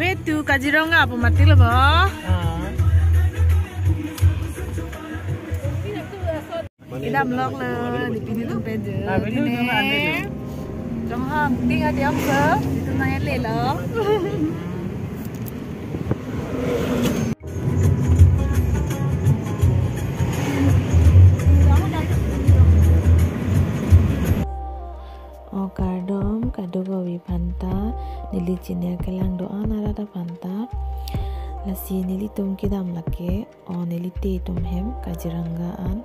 Wait tu Kaziranga apa mati lah bah? Kita blog lah di sini tempat je. Ini trong hang tinggal di apa? Itu nanya lelo. Kardom kado bawi panta nili cinia kelang doa narada panta lasi nili tum kidam lake nili te tum hem Kaziranggaan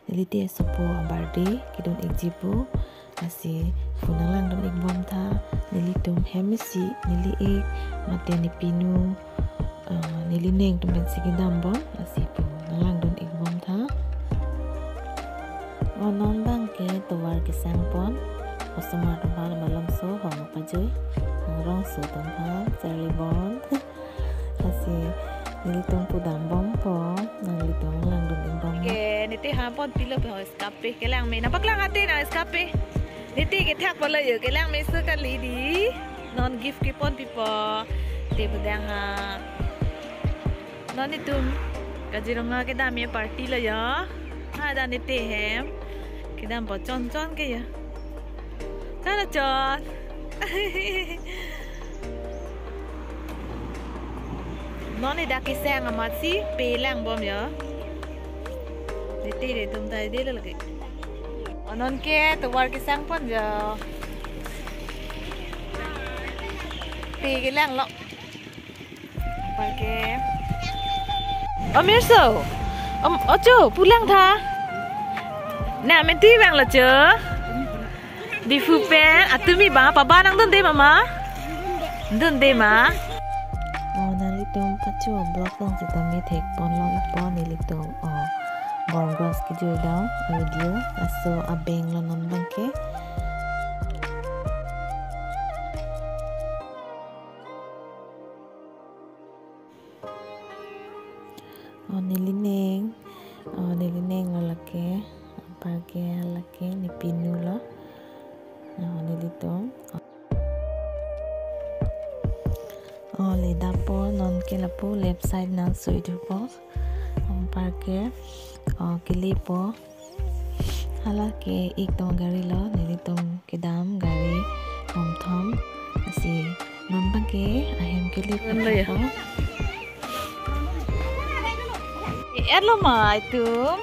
nili te sopo barde kidon ekjibu lasi funalang don ekbom tha nili tum hem si nili ek mate ni pinu nili neng tum ben sikidam bom lasi pu nalang don ekbom tha non bangke tuwar kisang pon osama tumpal malam so hong pajoy rong so tumpal Charlie Bond kasi nilitong pudam bom po nilitong lang dun bom ke niti hapon pilo po escape kelang me napak lang atin na escape niti kithak pala yo kelang me sekali di non gift kipon pipo te budang ha non itum Kaziranga ke dami party la ya ada niti hem kita buat con-con ke ya? Sana con. Noni dah kisah amat sih, pelang bom ya. Dete tum tadi dia lagi. Non ke tuwar kisah pun ya. Pelang lo. Pakai. Mirso. Ojo pulang tha. Nah, menti bang lah cer. Di fupen, atumi bang, papa nang donde mama? Donde ma? Nali tom pacu blok lang kita metek pon long ipon nili tom borgos kejui dong video aso abeng lonon bangke. Nili neng lalake. Pakai laki ni pinu lah, ni litong. Leda po non ke lapo left side nan suidu po. Pakai kili po. Halake ik tong gari lo ni litong kedam gari thom asi non pakai ahem kili po. Lo ma itu.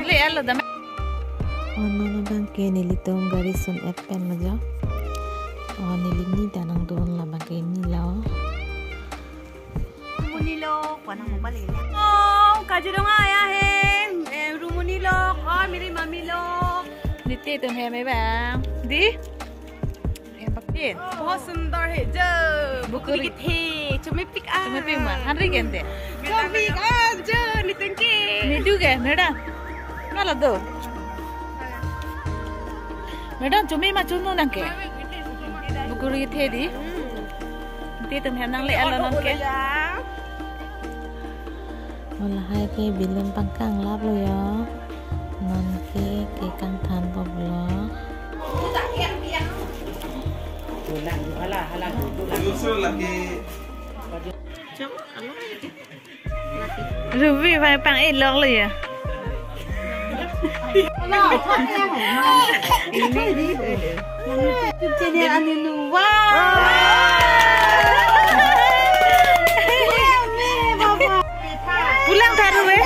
Lihat lo dah. Nono bangke nilitong garison pen aja. Nilini tanang doon lah bangke nilo. Rumunilo, panang mo balik. Kaziranga ya hem. Rumunilo, miri mamilo. Niti tum hem bang. Di? Hem pakin. बहुत सुंदर है जो बुकुरी थे चुमिपिक मान हंड्री गेंदे चुमिपिक जो नितंके निदु के मेडा माला दो मेडा चुमी मा चुनो नंके बुकुरी थे दी ती तुम hem nang le alo non ke wala hai ke bilim pangkang lap lo ya non ke kang than bob lo Ruby phải bằng ít lắm rồi à? Trên đây ăn đi wow! Pulang taruh weh?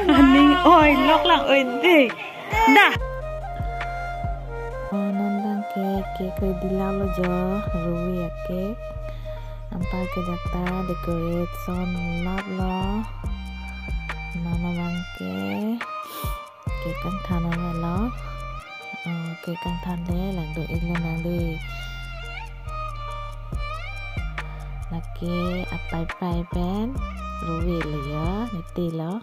Aning oi lok lang oi deh. Dah. Ke dilaw lo jo ruwi ya ke ampa ke dakta decorate son lap lo mama bangke ke kang thana lo ke kang than le lang do ik lo nang de laki apai pai pen ruwi lo ya niti lo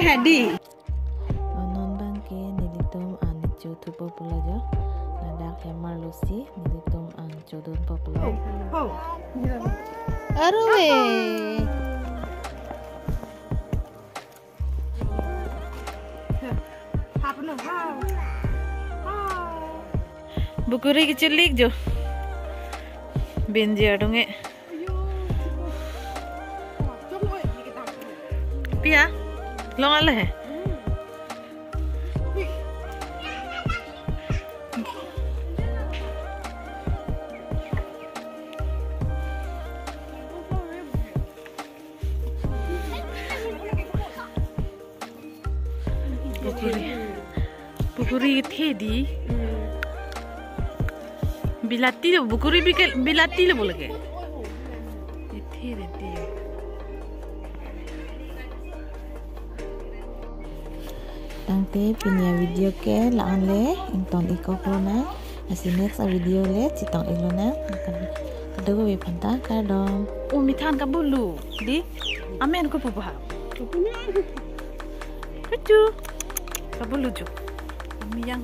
hadi. Non bangke nilitum an cutu popular jo. Nadak hemar lucy nilitum an cudun popular. Arwe. Bukuri kiculik jo. Benji adunge. Pia, long ale hai. Bukuri थे दी बिलाती जो बुकुरी भी बिलाती ले बोल के थे रहती है tangte pinya video ke laan le ington iko kona asi next video le citong ilona kadego we panta kadom umithan ka bulu di amen ko pupa kucu ka bulu jo yang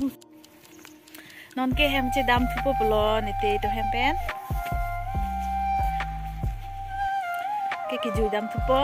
non ke hem che dam thupo polo nete to hem pen ke ki ju dam thupo